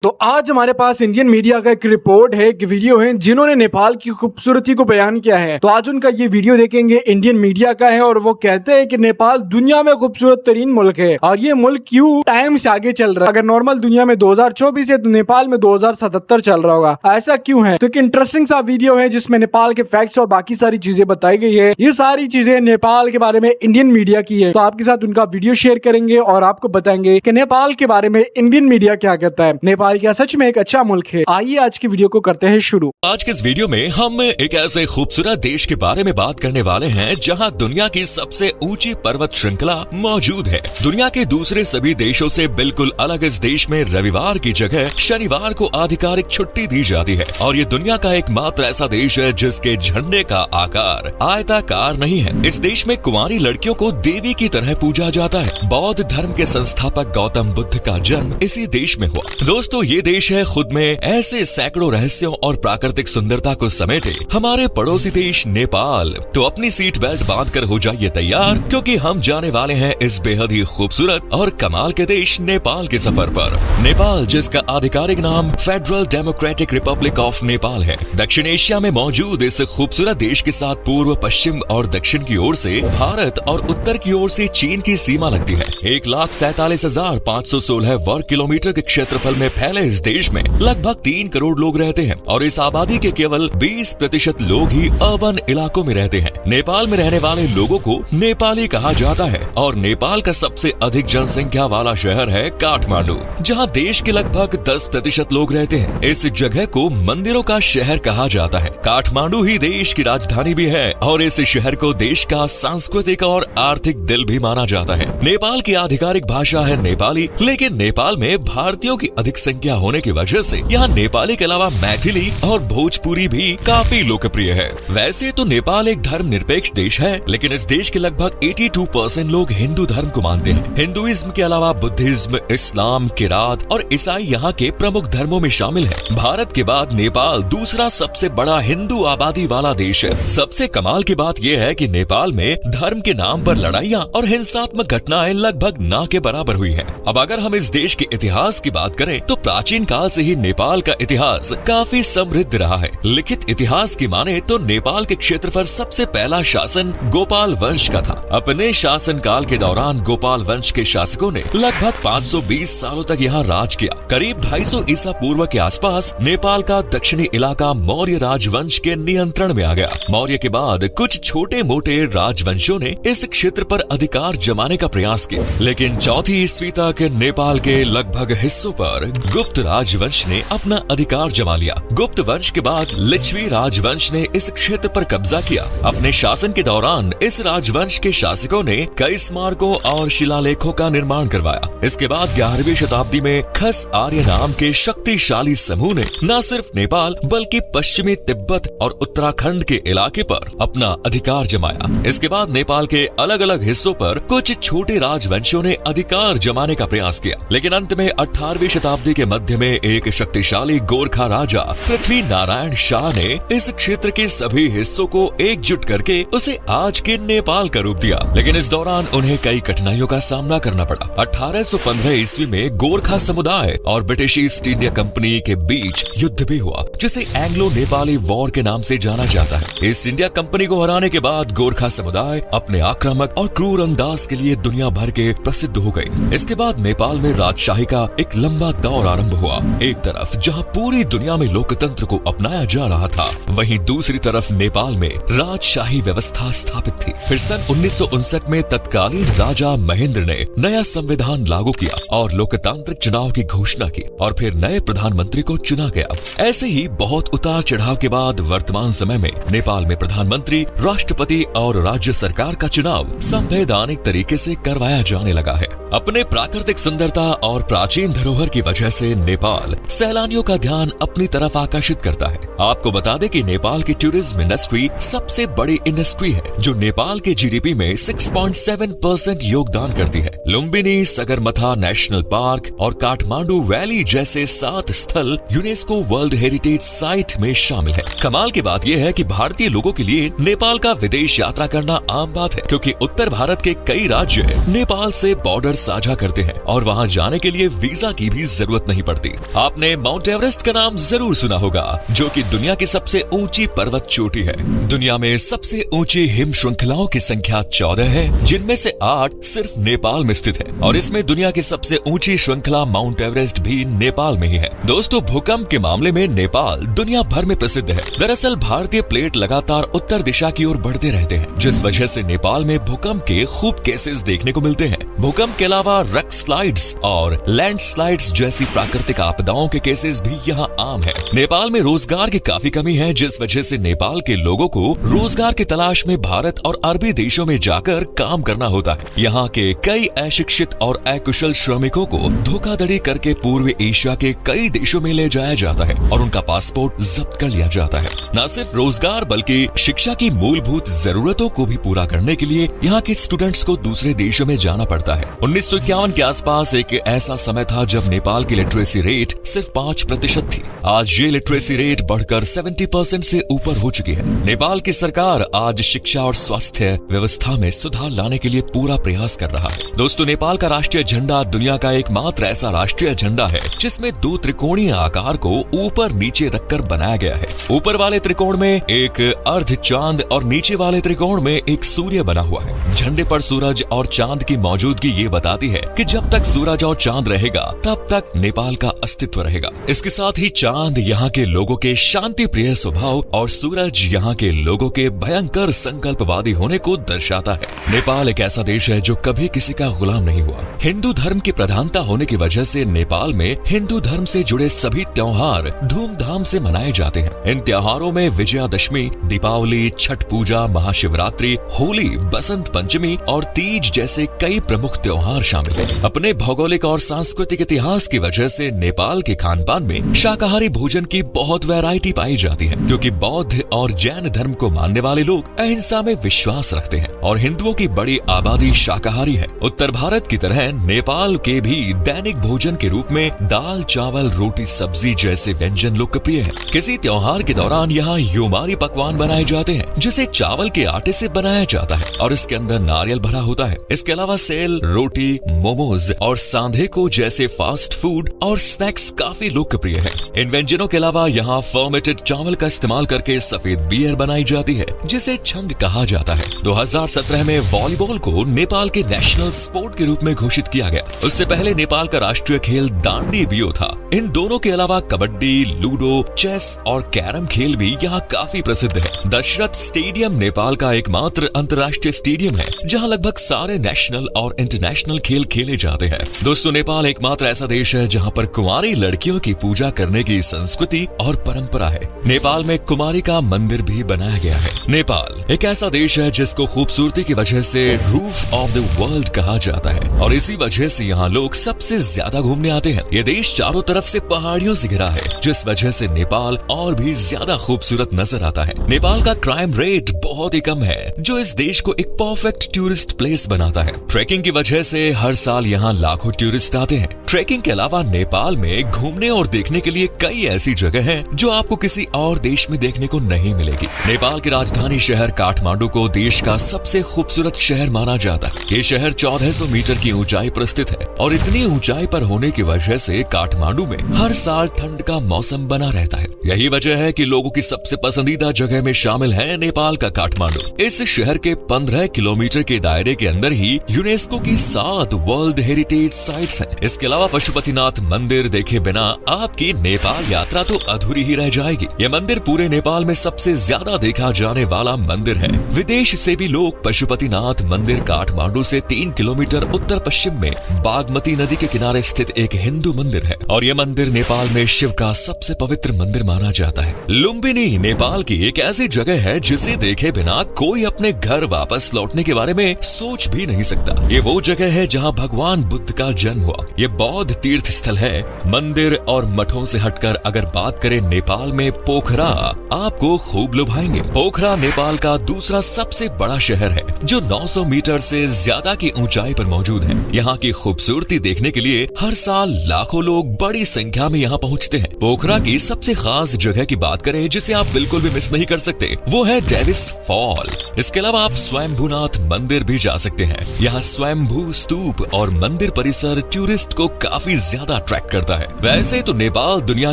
तो आज हमारे पास इंडियन मीडिया का एक रिपोर्ट है, एक वीडियो है जिन्होंने नेपाल की खूबसूरती को बयान किया है। तो आज उनका ये वीडियो देखेंगे, इंडियन मीडिया का है और वो कहते हैं कि नेपाल दुनिया में खूबसूरत तरीन मुल्क है और ये मुल्क क्यों टाइम से आगे चल रहा है। अगर नॉर्मल दुनिया में 2024 है तो नेपाल में 2077 चल रहा होगा, ऐसा क्यों है। तो एक इंटरेस्टिंग सा वीडियो है जिसमें नेपाल के फैक्ट्स और बाकी सारी चीजें बताई गई है। ये सारी चीजें नेपाल के बारे में इंडियन मीडिया की है, तो आपके साथ उनका वीडियो शेयर करेंगे और आपको बताएंगे कि नेपाल के बारे में इंडियन मीडिया क्या कहता है। नेपाल क्या सच में एक अच्छा मुल्क है। आइए आज की वीडियो को करते हैं शुरू। आज के इस वीडियो में हम एक ऐसे खूबसूरत देश के बारे में बात करने वाले हैं जहां दुनिया की सबसे ऊंची पर्वत श्रृंखला मौजूद है। दुनिया के दूसरे सभी देशों से बिल्कुल अलग इस देश में रविवार की जगह शनिवार को आधिकारिक छुट्टी दी जाती है और ये दुनिया का एकमात्र ऐसा देश है जिसके झंडे का आकार आयताकार नहीं है। इस देश में कुंवारी लड़कियों को देवी की तरह पूजा जाता है। बौद्ध धर्म के संस्थापक गौतम बुद्ध का जन्म इसी देश में हुआ। दोस्तों, ये देश है खुद में ऐसे सैकड़ों रहस्यों और प्राकृतिक सुंदरता को समेटे हमारे पड़ोसी देश नेपाल। तो अपनी सीट बेल्ट बांधकर हो जाइए तैयार, क्योंकि हम जाने वाले हैं इस बेहद ही खूबसूरत और कमाल के देश नेपाल के सफर पर। नेपाल, जिसका आधिकारिक नाम federal democratic Republic of Nepal है, दक्षिण एशिया में मौजूद इस खूबसूरत देश के साथ पूर्व, पश्चिम और दक्षिण की ओर से भारत और उत्तर की ओर से चीन की सीमा लगती है। 1,47,516 वर्ग किलोमीटर के क्षेत्रफल में फैले इस देश में लगभग 3 करोड़ लोग रहते हैं और इस आबादी के केवल 20% लोग ही अर्बन इलाकों में रहते हैं। नेपाल में रहने वाले लोगों को नेपाली कहा जाता है और नेपाल का सबसे अधिक जनसंख्या वाला शहर है काठमांडू, जहां देश के लगभग 10% लोग रहते हैं। इस जगह को मंदिरों का शहर कहा जाता है। काठमांडू ही देश की राजधानी भी है और इस शहर को देश का सांस्कृतिक और आर्थिक दिल भी माना जाता है। नेपाल की आधिकारिक भाषा है नेपाली, लेकिन नेपाल में भारतीयों की अधिक संख्या होने की वजह से यहाँ नेपाली के अलावा मैथिली और भोजपुरी भी काफी लोकप्रिय है। वैसे तो नेपाल एक धर्मनिरपेक्ष देश है, लेकिन इस देश के लगभग 82% लोग हिंदू धर्म को मानते हैं। हिंदुइज्म के अलावा बुद्धिज्म, इस्लाम, किरात और ईसाई यहाँ के प्रमुख धर्मों में शामिल है। भारत के बाद नेपाल दूसरा सबसे बड़ा हिंदू आबादी वाला देश है। सबसे कमाल की बात यह है कि नेपाल में धर्म के नाम पर लड़ाइयाँ और हिंसात्मक घटनाएं लगभग ना के बराबर हुई है। अब अगर हम इस देश के इतिहास की बात करें तो प्राचीन काल से ही नेपाल का इतिहास काफी समृद्ध रहा है। लिखित इतिहास की माने तो नेपाल के क्षेत्र पर सबसे पहला शासन गोपाल वंश का था। अपने शासन काल के दौरान गोपाल वंश के शासकों ने लगभग 520 सालों तक यहाँ राज किया। करीब 250 ईसा पूर्व के आसपास नेपाल का दक्षिणी इलाका मौर्य राजवंश के नियंत्रण में आ गया। मौर्य के बाद कुछ छोटे मोटे राजवंशों ने इस क्षेत्र पर अधिकार जमाने का प्रयास किया, लेकिन 4वीं ईस्वी तक नेपाल के लगभग हिस्सों पर गुप्त राजवंश ने अपना अधिकार जमा लिया। गुप्त वंश के बाद लिच्छवी राजवंश ने इस क्षेत्र पर कब्जा किया। अपने शासन के दौरान इस राजवंश के शासकों ने कई स्मारकों और शिलालेखों का निर्माण करवाया। इसके बाद 11वीं शताब्दी में खस आर्य नाम के शक्तिशाली समूह ने न सिर्फ नेपाल बल्कि पश्चिमी तिब्बत और उत्तराखंड के इलाके पर अपना अधिकार जमाया। इसके बाद नेपाल के अलग अलग हिस्सों पर कुछ छोटे राजवंशों ने अधिकार जमाने का प्रयास किया, लेकिन अंत में 18वीं शताब्दी के मध्य में एक शक्तिशाली गोरखा राजा पृथ्वी नारायण शाह ने इस क्षेत्र के सभी हिस्सों को एकजुट करके उसे आज के नेपाल का रूप दिया। लेकिन इस दौरान उन्हें कई कठिनाइयों का सामना करना पड़ा। 1815 ईस्वी में गोरखा समुदाय और ब्रिटिश ईस्ट इंडिया कंपनी के बीच युद्ध भी हुआ, जिसे एंग्लो नेपाली वॉर के नाम से जाना जाता है। ईस्ट इंडिया कंपनी को हराने के बाद गोरखा समुदाय अपने आक्रामक और क्रूर अंदाज के लिए दुनिया भर के प्रसिद्ध हो गए। इसके बाद नेपाल में राजशाही का एक लंबा दौर आरंभ हुआ। एक तरफ जहां पूरी दुनिया में लोकतंत्र को अपनाया जा रहा था, वहीं दूसरी तरफ नेपाल में राजशाही व्यवस्था स्थापित थी। फिर सन 1959 में तत्कालीन राजा महेंद्र ने नया संविधान लागू किया और लोकतांत्रिक चुनाव की घोषणा की और फिर नए प्रधानमंत्री को चुना गया। ऐसे ही बहुत उतार चढ़ाव के बाद वर्तमान समय में नेपाल में प्रधानमंत्री, राष्ट्रपति और राज्य सरकार का चुनाव संवैधानिक तरीके से करवाया जाने लगा है। अपने प्राकृतिक सुंदरता और प्राचीन धरोहर की वजह से नेपाल सैलानियों का ध्यान अपनी तरफ आकर्षित करता है। आपको बता दें कि नेपाल की टूरिज्म इंडस्ट्री सबसे बड़ी इंडस्ट्री है, जो नेपाल के जीडीपी में 6.7% योगदान करती है। लुम्बिनी, सगरमाथा नेशनल पार्क और काठमांडू वैली जैसे 7 स्थल यूनेस्को वर्ल्ड हेरिटेज साइट में शामिल है। कमाल की बात यह है कि भारतीय लोगों के लिए नेपाल का विदेश यात्रा करना आम बात है, क्योंकि उत्तर भारत के कई राज्य नेपाल से बॉर्डर साझा करते हैं और वहाँ जाने के लिए वीजा की भी जरूरत नहीं पड़ती। आपने माउंट एवरेस्ट का नाम जरूर सुना होगा, जो कि दुनिया की सबसे ऊंची पर्वत चोटी है। दुनिया में सबसे ऊंची हिम श्रृंखलाओं की संख्या 14 है, जिनमें से 8 सिर्फ नेपाल में स्थित है और इसमें दुनिया की सबसे ऊंची श्रृंखला माउंट एवरेस्ट भी नेपाल में ही है। दोस्तों, भूकंप के मामले में नेपाल दुनिया भर में प्रसिद्ध है। दरअसल भारतीय प्लेट लगातार उत्तर दिशा की ओर बढ़ते रहते हैं, जिस वजह से नेपाल में भूकंप के खूब केसेस देखने को मिलते हैं। भूकंप के अलावा रॉक स्लाइड्स और लैंडस्लाइड्स जैसी प्राकृतिक आपदाओं के केसेस भी यहाँ आम है। नेपाल में रोजगार की काफी कमी है, जिस वजह से नेपाल के लोगों को रोजगार की तलाश में भारत और अरबी देशों में जाकर काम करना होता है। यहाँ के कई अशिक्षित और अकुशल श्रमिकों को धोखाधड़ी करके पूर्वी एशिया के कई देशों में ले जाया जाता है और उनका पासपोर्ट जब्त कर लिया जाता है। न सिर्फ रोजगार बल्कि शिक्षा की मूलभूत जरूरतों को भी पूरा करने के लिए यहाँ के स्टूडेंट्स को दूसरे देशों में जाना पड़ता है। 1951 के आसपास एक ऐसा समय था जब नेपाल की लिटरेसी रेट सिर्फ 5% थी। आज ये लिटरेसी रेट बढ़कर 70% से ऊपर हो चुकी है। नेपाल की सरकार आज शिक्षा और स्वास्थ्य व्यवस्था में सुधार लाने के लिए पूरा प्रयास कर रहा है। दोस्तों, नेपाल का राष्ट्रीय झंडा दुनिया का एकमात्र ऐसा राष्ट्रीय झंडा है जिसमें 2 त्रिकोणीय आकार को ऊपर नीचे रखकर बनाया गया है। ऊपर वाले त्रिकोण में एक अर्ध चांद और नीचे वाले त्रिकोण में एक सूर्य बना हुआ है। झंडे पर सूरज और चांद की मौजूदगी ये बताती है कि जब तक सूरज और चांद रहेगा तब तक नेपाल का अस्तित्व रहेगा। इसके साथ ही चांद यहाँ के लोगों के शांति प्रिय स्वभाव और सूरज यहाँ के लोगों के भयंकर संकल्पवादी होने को दर्शाता है। नेपाल एक ऐसा देश है जो कभी किसी का गुलाम नहीं हुआ। हिंदू धर्म की प्रधानता होने की वजह से नेपाल में हिंदू धर्म से जुड़े सभी त्योहार धूमधाम से मनाए जाते हैं। इन त्योहारों में विजयादशमी, दीपावली, छठ पूजा, महाशिवरात्रि, होली, बसंत पंचमी और तीज जैसे कई प्रमुख त्योहार शामिल हैं। अपने भौगोलिक और सांस्कृतिक इतिहास की वजह से नेपाल के खान पान में शाकाहारी भोजन की बहुत वैरायटी पाई जाती है, क्योंकि बौद्ध और जैन धर्म को मानने वाले लोग अहिंसा में विश्वास रखते हैं और हिंदुओं की बड़ी आबादी शाकाहारी है। उत्तर भारत की तरह नेपाल के भी दैनिक भोजन के रूप में दाल, चावल, रोटी, सब्जी जैसे व्यंजन लोकप्रिय है। किसी त्योहार के दौरान यहाँ युमारी पकवान बनाए जाते हैं, जिसे चावल के आटे से बनाया जाता है और इसके अंदर नारियल भरा होता है। इसके अलावा सेल, रोटी, मोमोज और सांधेको जैसे फास्ट फूड और स्नैक्स काफी लोकप्रिय है। इन व्यंजनों के अलावा यहाँ फर्मेटेड चावल का इस्तेमाल करके सफेद बियर बनाई जाती है, जिसे छंग कहा जाता है। 2017 में वॉलीबॉल को नेपाल के नेशनल स्पोर्ट के रूप में घोषित किया गया। उससे पहले नेपाल का राष्ट्रीय खेल दांडी बियो था। इन दोनों के अलावा कबड्डी, लूडो, चेस और कैरम खेल भी यहाँ काफी प्रसिद्ध है। दशरथ स्टेडियम नेपाल का एकमात्र अंतर्राष्ट्रीय स्टेडियम है जहाँ लगभग सारे नेशनल और इंटरनेशनल खेल खेले जाते हैं। दोस्तों, नेपाल एकमात्र ऐसा देश है जहाँ पर कुंवारी लड़कियों की पूजा करने की संस्कृति और परंपरा है। नेपाल में कुमारी का मंदिर भी बनाया गया है। नेपाल एक ऐसा देश है जिसको खूबसूरती की वजह से रूफ ऑफ द वर्ल्ड कहा जाता है और इसी वजह से यहाँ लोग सबसे ज्यादा घूमने आते हैं। ये देश चारों तरफ से पहाड़ियों से घिरा है, जिस वजह से नेपाल और भी ज्यादा खूबसूरत नजर आता है। नेपाल का क्राइम रेट बहुत ही कम है, जो इस देश को एक परफेक्ट टूरिस्ट प्लेस बनाता है। ट्रैकिंग की वजह से हर साल यहाँ लाखों टूरिस्ट आते हैं। ट्रैकिंग के अलावा नेपाल में घूमने और देखने के लिए कई ऐसी जगह हैं जो आपको किसी और देश में देखने को नहीं मिलेगी। नेपाल की राजधानी शहर काठमांडू को देश का सबसे खूबसूरत शहर माना जाता है। ये शहर 1400 मीटर की ऊंचाई पर स्थित है और इतनी ऊंचाई पर होने की वजह से काठमांडू में हर साल ठंड का मौसम बना रहता है। यही वजह है कि लोगों की सबसे पसंदीदा जगह में शामिल है नेपाल का काठमांडू। इस शहर के 15 किलोमीटर के दायरे के अंदर ही यूनेस्को की 7 वर्ल्ड हेरिटेज साइट्स हैं। इसके अलावा पशुपतिनाथ मंदिर देखे बिना आपकी नेपाल यात्रा तो अधूरी ही रह जाएगी। यह मंदिर पूरे नेपाल में सबसे ज्यादा देखा जाने वाला मंदिर है। विदेश से भी लोग पशुपतिनाथ मंदिर काठमांडू से 3 किलोमीटर उत्तर पश्चिम में बागमती नदी के किनारे स्थित एक हिंदू मंदिर है और यह मंदिर नेपाल में शिव का सबसे पवित्र मंदिर माना जाता है। लुम्बिनी नेपाल की एक ऐसी जगह है जिसे देखे बिना कोई अपने घर वापस लौटने के बारे में सोच भी नहीं सकता। ये वो जगह है जहाँ भगवान बुद्ध का जन्म हुआ। ये बौद्ध तीर्थ स्थल है। मंदिर और मठों से हटकर अगर बात करें नेपाल में पोखरा आपको खूब लुभाएंगे। पोखरा नेपाल का दूसरा सबसे बड़ा शहर है जो 900 मीटर से ज्यादा की ऊंचाई पर मौजूद है। यहाँ की खूबसूरती देखने के लिए हर साल लाखों लोग बड़ी संख्या में यहाँ पहुँचते हैं। पोखरा की सबसे खास जगह की बात करें जिसे आप बिल्कुल भी मिस नहीं कर सकते, वो है डेविस फॉल। इसके अलावा आप स्वयंभूनाथ मंदिर भी जा सकते हैं। यहाँ स्वयंभू स्तूप और मंदिर परिसर टूरिस्ट को काफी ज्यादा अट्रैक्ट करता है। वैसे तो नेपाल दुनिया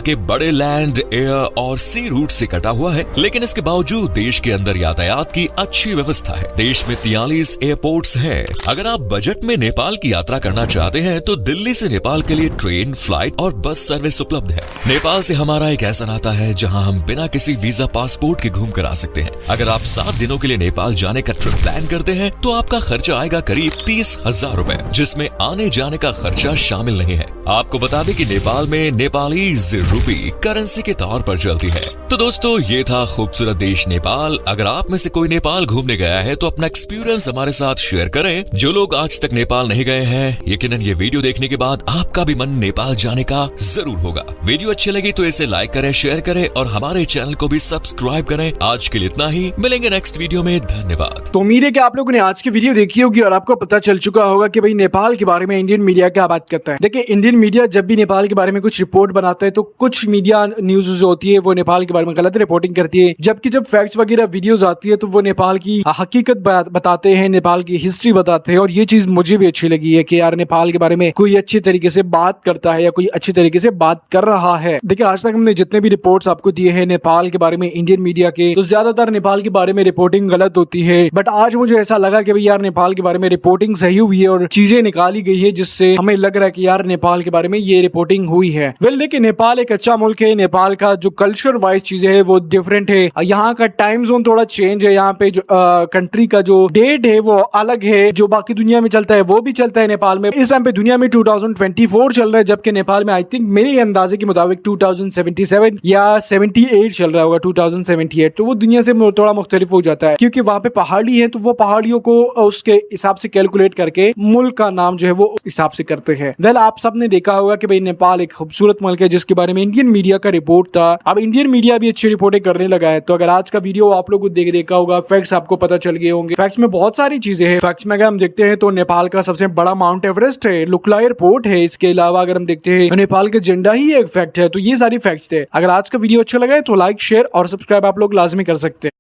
के बड़े लैंड, एयर और सी रूट से कटा हुआ है, लेकिन इसके बावजूद देश के अंदर यातायात की अच्छी व्यवस्था है। देश में 43 एयरपोर्ट्स हैं। अगर आप बजट में नेपाल की यात्रा करना चाहते हैं तो दिल्ली से नेपाल के लिए ट्रेन, फ्लाइट और बस सर्विस उपलब्ध है। नेपाल से हमारा एक ऐसा नाता है जहां हम बिना किसी वीजा पासपोर्ट के घूम कर आ सकते हैं। अगर आप 7 दिनों के लिए नेपाल जाने का ट्रिप प्लान करते हैं तो आपका खर्चा आएगा करीब 30,000 रुपए, जिसमें आने जाने का खर्चा शामिल नहीं है। आपको बता दें कि नेपाल में नेपाली रूपी करेंसी के तौर पर चलती है। तो दोस्तों, ये था खूबसूरत देश नेपाल। अगर आप में से कोई नेपाल घूमने गया है तो अपना एक्सपीरियंस हमारे साथ शेयर करें। जो लोग आज तक नेपाल नहीं गए हैं, यकीनन ये वीडियो देखने के बाद आपका भी मन नेपाल जाने का जरूर होगा। वीडियो अच्छी लगी तो इसे लाइक करें, शेयर करें और हमारे चैनल को भी सब्सक्राइब करें। आज के लिए इतना ही, मिलेंगे नेक्स्ट वीडियो में। धन्यवाद। तो उम्मीद है कि आप लोगों ने आज की वीडियो देखी होगी और आपको पता चल चुका होगा कि भाई नेपाल के बारे में इंडियन मीडिया क्या बात करता है। देखिए, इंडियन मीडिया जब भी नेपाल के बारे में कुछ रिपोर्ट बनाता है तो कुछ मीडिया न्यूज जो होती है वो नेपाल के बारे में गलत रिपोर्टिंग करती है, जबकि जब फैक्ट्स वगैरह वीडियोस आती है तो वो नेपाल की हकीकत बताते हैं, नेपाल की हिस्ट्री बताते हैं। और ये चीज मुझे भी अच्छी लगी है कि यार नेपाल के बारे में कोई अच्छी तरीके से बात करता है या कोई अच्छी तरीके से बात कर रहा है। देखिए, आज तक हमने जितने भी रिपोर्ट्स आपको दिए हैं नेपाल के बारे में इंडियन मीडिया के, तो ज्यादातर नेपाल के बारे में रिपोर्टिंग गलत होती है। बट आज मुझे ऐसा लगा कि भाई यार नेपाल के बारे में रिपोर्टिंग सही हुई है और चीजें निकाली गई है जिससे हमें लग रहा है कि यार नेपाल के बारे में ये रिपोर्टिंग हुई है। वेल, देखिए, नेपाल एक अच्छा मुल्क है। नेपाल का जो कल्चर वाइज चीजें है वो डिफरेंट है। यहाँ का टाइम जोन थोड़ा चेंज है। यहाँ पे जो कंट्री का जो डेट है वो अलग है। जो बाकी दुनिया में चलता है वो भी चलता है नेपाल में। इस टाइम पे दुनिया में 2024 चल रहा है, जबकि नेपाल में आई थिंक मेरे अंदाजे के मुताबिक 2077 या 78 चल रहा होगा, 2078। तो वो दुनिया से थोड़ा मुख्तलिफ हो जाता है क्योंकि वहां पे पहाड़ी है, तो वो पहाड़ियों को उसके हिसाब से कैलकुलेट करके मुल्क का नाम जो है वो हिसाब से करते हैं। वेल, आप सबने देखा होगा कि भाई नेपाल एक खूबसूरत मुल्क है जिसके बारे में इंडियन मीडिया का रिपोर्ट था। अब इंडियन मीडिया भी अच्छी रिपोर्टें करने लगा है। तो अगर आज का वीडियो आप लोगों को देखा होगा, फैक्ट्स आपको पता चल गए होंगे। फैक्ट्स में बहुत सारी चीजें हैं। फैक्ट्स में अगर हम देखते हैं तो नेपाल का सबसे बड़ा माउंट एवरेस्ट है, लुकला एयरपोर्ट है। इसके अलावा अगर हम देखते हैं तो नेपाल का झंडा ही एक फैक्ट है। तो ये सारी फैक्ट्स थे। अगर आज का वीडियो अच्छा लगा है तो लाइक, शेयर और सब्सक्राइब आप लोग लाजमी कर सकते हैं।